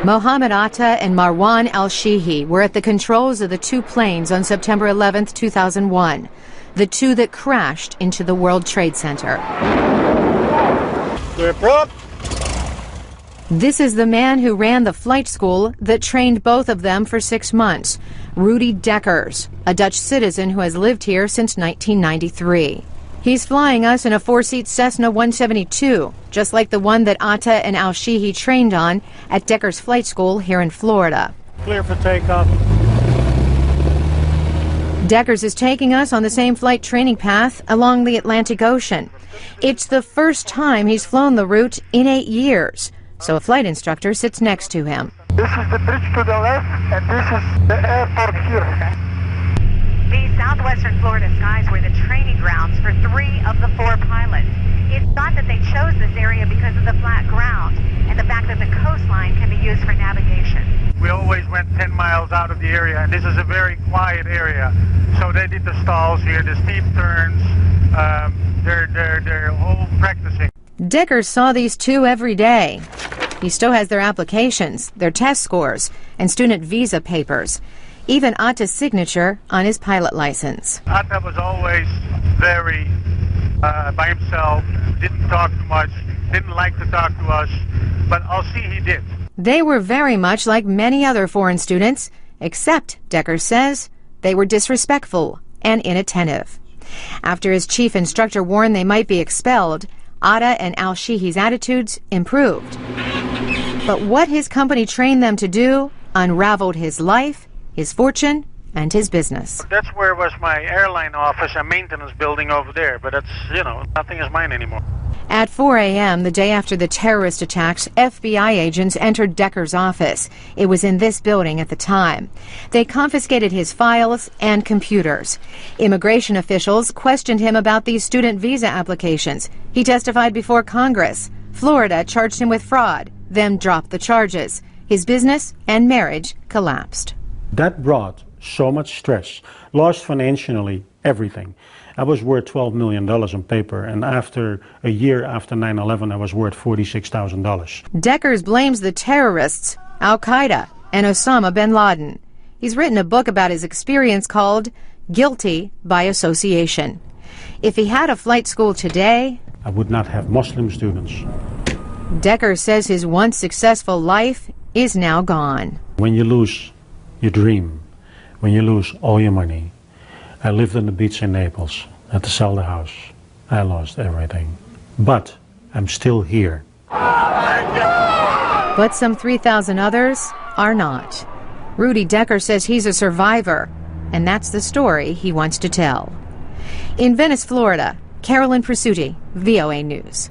Mohammed Atta and Marwan al-Shihi were at the controls of the two planes on September 11, 2001, the two that crashed into the World Trade Center. We're prop. This is the man who ran the flight school that trained both of them for 6 months, Rudi Dekkers, a Dutch citizen who has lived here since 1993. He's flying us in a 4-seat Cessna 172, just like the one that Atta and al-Shihi trained on at Dekkers Flight School here in Florida. Clear for takeoff. Dekkers is taking us on the same flight training path along the Atlantic Ocean. It's the first time he's flown the route in 8 years, so a flight instructor sits next to him. This is the bridge to the left, and this is the airport here. The southwestern Florida skies were the training grounds for 3 of the 4 pilots. It's thought that they chose this area because of the flat ground and the fact that the coastline can be used for navigation. We always went 10 miles out of the area, and this is a very quiet area. So they did the stalls here, the steep turns. They're all practicing. Dekkers saw these two every day. He still has their applications, their test scores, and student visa papers. Even Atta's signature on his pilot license. Atta was always very by himself, didn't talk too much, didn't like to talk to us, but I'll see he did. They were very much like many other foreign students, except, Dekkers says, they were disrespectful and inattentive. After his chief instructor warned they might be expelled, Atta and al-Shihi's attitudes improved. But what his company trained them to do unraveled his life, his fortune, and his business. That's where was my airline office and maintenance building over there, but that's, nothing is mine anymore. At 4 a.m., the day after the terrorist attacks, FBI agents entered Dekkers' office. It was in this building at the time. They confiscated his files and computers. Immigration officials questioned him about these student visa applications. He testified before Congress. Florida charged him with fraud, then dropped the charges. His business and marriage collapsed. That brought so much stress, lost financially everything. I was worth $12 million on paper, and after a year after 9/11, I was worth $46,000. Dekkers blames the terrorists, Al-Qaeda, and Osama bin Laden. He's written a book about his experience called Guilty by Association. If he had a flight school today, I would not have Muslim students. Dekkers says his once successful life is now gone. When you lose your dream, when you lose all your money, I lived on the beach in Naples, had to sell the house. I lost everything. But I'm still here. But some 3,000 others are not. Rudi Dekkers says he's a survivor, and that's the story he wants to tell. In Venice, Florida, Carolyn Presutti, VOA News.